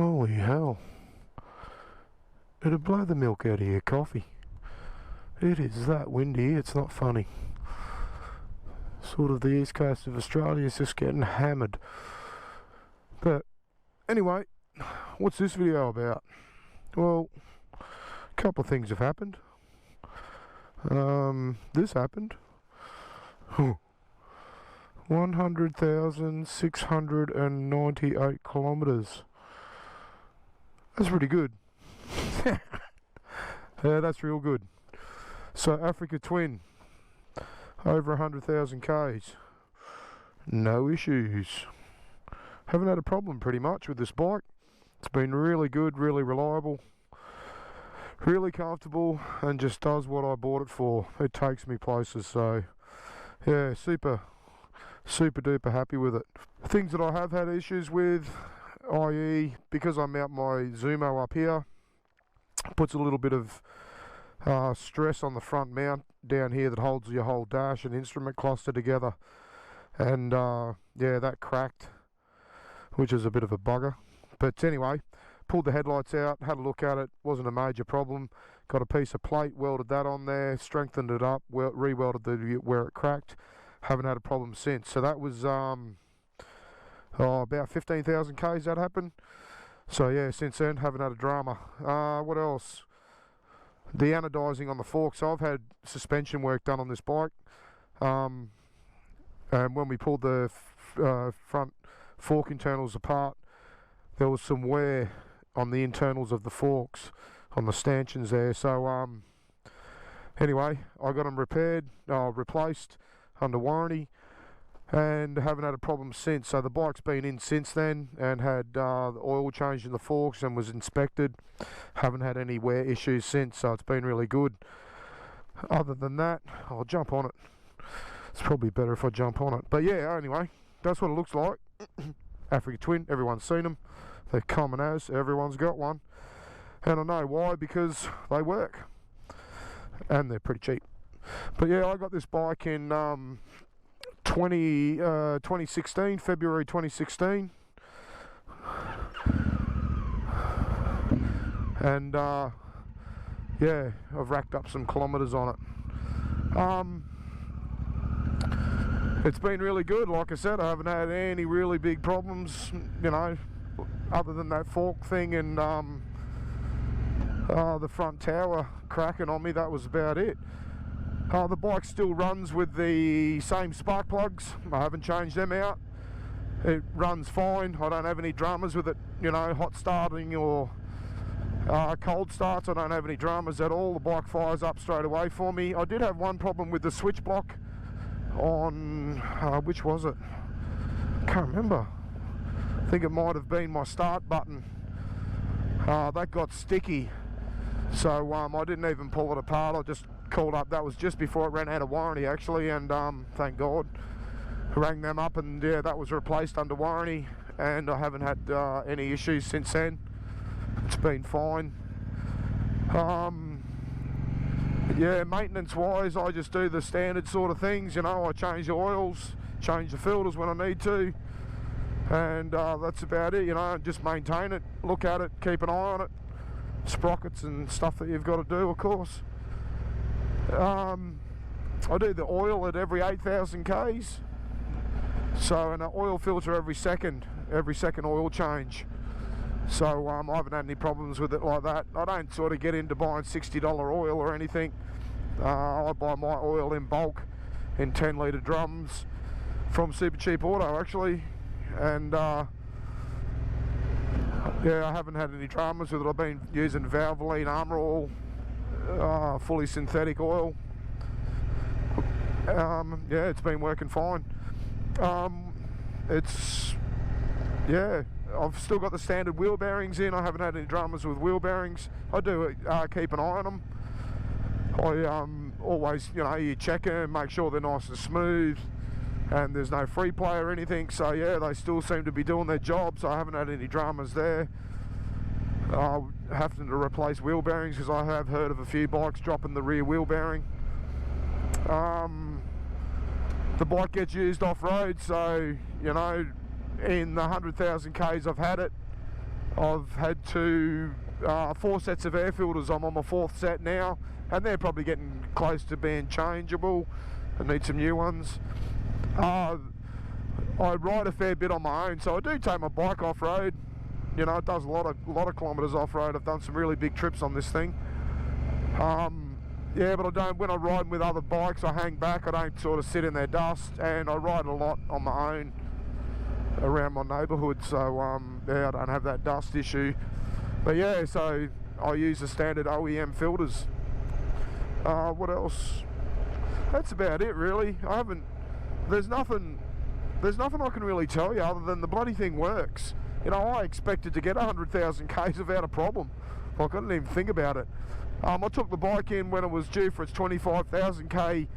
Holy hell. It'd blow the milk out of your coffee. It is that windy, it's not funny. Sort of the east coast of Australia is just getting hammered. But anyway, what's this video about? Well, a couple of things have happened. This happened. 100,698 kilometers. That's pretty good. Yeah, that's real good. So Africa Twin, over 100,000 Ks. No issues. Haven't had a problem pretty much with this bike. It's been really good, really reliable, really comfortable, and just does what I bought it for. It takes me places, so yeah, super duper happy with it. Things that I have had issues with, i.e. because I mount my Zumo up here, puts a little bit of stress on the front mount down here that holds your whole dash and instrument cluster together, and yeah, that cracked, which is a bit of a bugger. But anyway, pulled the headlights out, had a look at it, wasn't a major problem. Got a piece of plate, welded that on there, strengthened it up, re-welded where it cracked. Haven't had a problem since. So that was about 15,000 Ks that happened. So yeah, since then haven't had a drama. What else? The anodizing on the forks. So I've had suspension work done on this bike, and when we pulled the front fork internals apart, there was some wear on the internals of the forks, on the stanchions there. So anyway, I got them repaired, replaced under warranty, and haven't had a problem since. So the bike's been in since then and had the oil changed in the forks and was inspected. Haven't had any wear issues since, so it's been really good. Other than that, I'll jump on it. It's probably better if I jump on it. But yeah, anyway, that's what it looks like. Africa Twin, everyone's seen them. They're common as, everyone's got one. And I know why, because they work. And they're pretty cheap. But yeah, I got this bike in 2016, February 2016. And yeah, I've racked up some kilometers on it. It's been really good. Like I said, I haven't had any really big problems, you know, other than that fork thing and the front tower cracking on me. That was about it. The bike still runs with the same spark plugs. I haven't changed them out. It runs fine. I don't have any dramas with it, you know, hot starting or cold starts. I don't have any dramas at all. The bike fires up straight away for me. I did have one problem with the switch block on, which was it? Can't remember. I think it might have been my start button. That got sticky. So I didn't even pull it apart. I just called up. That was just before it ran out of warranty actually, and thank God, rang them up, and yeah, that was replaced under warranty, and I haven't had any issues since then. It's been fine. Yeah, maintenance wise, I just do the standard sort of things, you know. I change the oils, change the filters when I need to, and that's about it, you know. Just maintain it, look at it, keep an eye on it, sprockets and stuff that you've got to do, of course. I do the oil at every 8,000 Ks, so, and an oil filter every second oil change. So I haven't had any problems with it like that. I don't sort of get into buying $60 oil or anything. I buy my oil in bulk in 10 litre drums from Super Cheap Auto actually, and yeah, I haven't had any dramas with it. I've been using Valvoline Armour Oil, fully synthetic oil. Yeah, it's been working fine. Yeah, I've still got the standard wheel bearings in. I haven't had any dramas with wheel bearings. I do keep an eye on them. I always, you know, you check them, make sure they're nice and smooth, and there's no free play or anything. So yeah, they still seem to be doing their job, so I haven't had any dramas there. Having to replace wheel bearings, because I have heard of a few bikes dropping the rear wheel bearing. The bike gets used off-road, so, you know, in the 100,000 Ks I've had it, I've had 4 sets of air filters. I'm on my 4th set now, and they're probably getting close to being changeable. I need some new ones. I ride a fair bit on my own, so I do take my bike off-road. You know, it does a lot of kilometres off-road. I've done some really big trips on this thing. Yeah, but I don't, when I'm riding with other bikes, I hang back. I don't sort of sit in their dust, and I ride a lot on my own around my neighbourhood, so yeah, I don't have that dust issue. But yeah, so I use the standard OEM filters. What else? That's about it, really. There's nothing I can really tell you other than the bloody thing works. You know, I expected to get 100,000 Ks without a problem. Like, I didn't even think about it. I took the bike in when it was due for its 25,000 K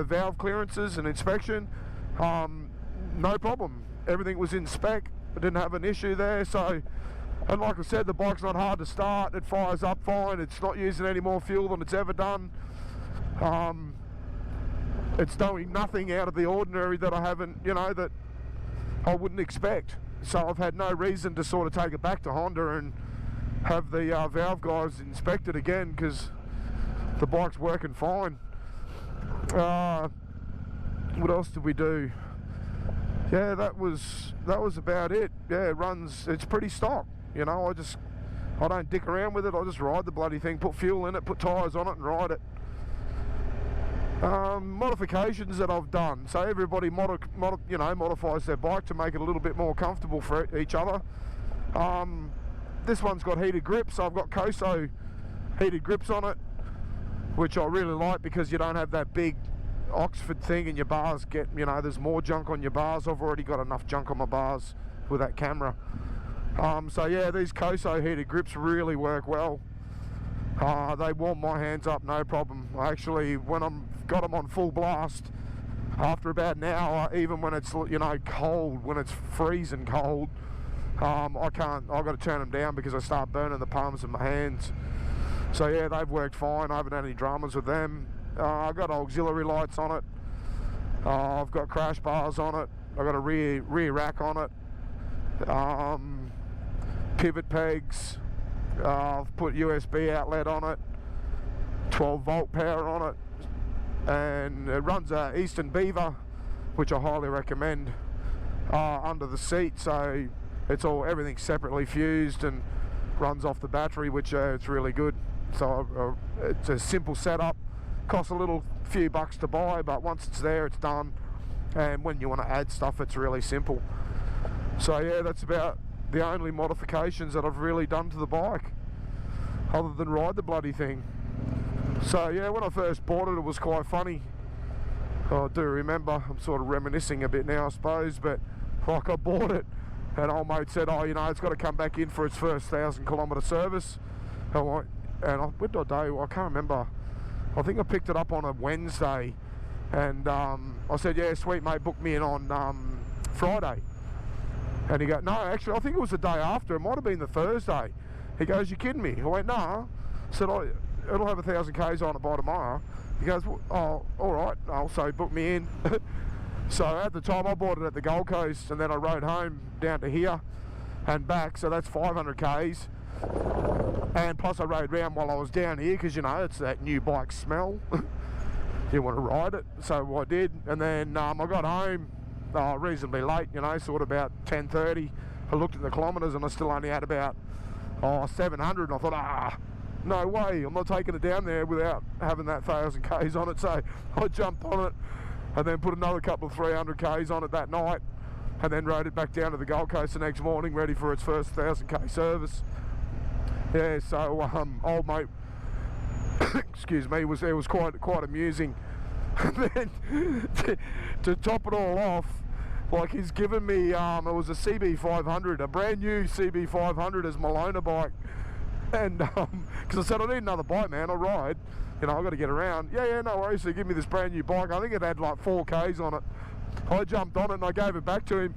valve clearances and inspection. No problem. Everything was in spec. I didn't have an issue there. So, and like I said, the bike's not hard to start. It fires up fine. It's not using any more fuel than it's ever done. It's doing nothing out of the ordinary that I haven't, you know, that I wouldn't expect. So I've had no reason to sort of take it back to Honda and have the valve guys inspect it again, because the bike's working fine. What else did we do? Yeah, that was about it. Yeah, it runs, it's pretty stock. You know, I don't dick around with it. I just ride the bloody thing, put fuel in it, put tyres on it, and ride it. Modifications that I've done. So everybody modifies their bike to make it a little bit more comfortable for each other. This one's got heated grips, so I've got Koso heated grips on it, which I really like because you don't have that big Oxford thing and your bars get, you know, there's more junk on your bars. I've already got enough junk on my bars with that camera. So yeah, these Koso heated grips really work well. They warm my hands up, no problem. Actually, when I'm got them on full blast, after about an hour, even when it's, you know, cold, when it's freezing cold, I've got to turn them down because I start burning the palms of my hands. So yeah, they've worked fine. I haven't had any dramas with them. I've got auxiliary lights on it. I've got crash bars on it. I've got a rear rack on it. Pivot pegs. I've put USB outlet on it. 12 volt power on it. And it runs Eastern Beaver, which I highly recommend, under the seat. So it's everything's separately fused and runs off the battery, which it's really good. So it's a simple setup, costs a few bucks to buy, but once it's there, it's done. And when you want to add stuff, it's really simple. So yeah, that's about the only modifications that I've really done to the bike, other than ride the bloody thing. So yeah, when I first bought it, it was quite funny. I do remember, I'm sort of reminiscing a bit now, I suppose, but like, I bought it and old mate said, oh, you know, it's got to come back in for its first 1,000-kilometre service. When did I do? I can't remember. I think I picked it up on a Wednesday, and I said, yeah, sweet mate, book me in on Friday. And he goes, no, actually, I think it was the day after. It might have been the Thursday. He goes, you kidding me? I went, nah. I said, it'll have 1,000 Ks on it by tomorrow. He goes, oh, all right. So book me in. So at the time, I bought it at the Gold Coast, and then I rode home down to here and back. So that's 500 Ks. And plus I rode around while I was down here, because, you know, it's that new bike smell. You want to ride it. So I did. And then I got home reasonably late, you know, sort of about 10:30. I looked at the kilometres and I still only had about 700, and I thought, no way, I'm not taking it down there without having that 1,000 Ks on it. So I jumped on it and then put another couple of 300 Ks on it that night, and then rode it back down to the Gold Coast the next morning, ready for its first 1,000 K service. Yeah, so old mate, excuse me, it was quite amusing. And then to top it all off, like, he's given me, it was a CB500, a brand new CB500 as my loaner bike. And, because I said, I need another bike, man, I'll ride. You know, I've got to get around. Yeah, no worries. So he gave me this brand new bike. I think it had like 4 Ks on it. I jumped on it and I gave it back to him.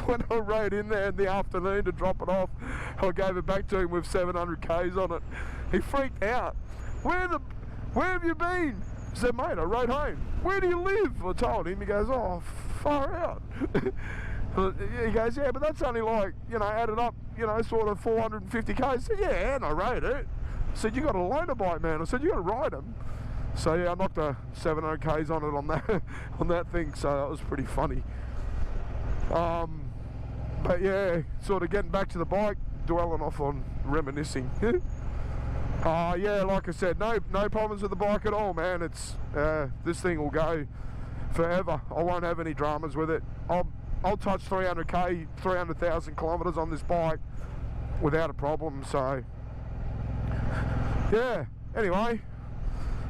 When I rode in there in the afternoon to drop it off, I gave it back to him with 700 Ks on it. He freaked out. Where have you been? I said, mate, I rode home. Where do you live? I told him. He goes, oh, far out. He goes, yeah, but that's only like, you know, added up, you know, sort of 450 k's. I said, yeah, and I rode it. I said, you got to loan a bike, man. I said, you got to ride them. So yeah, I knocked a 700 k's on it on that on that thing. So that was pretty funny. But yeah, sort of getting back to the bike, dwelling off on reminiscing. Yeah, like I said, no problems with the bike at all, man. It's this thing will go forever. I won't have any dramas with it. I'll touch 300k, 300,000 kilometers on this bike without a problem. So yeah. Anyway,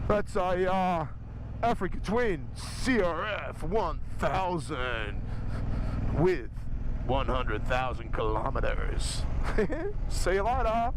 that's a Africa Twin CRF 1000 with 100,000 kilometers. See you later.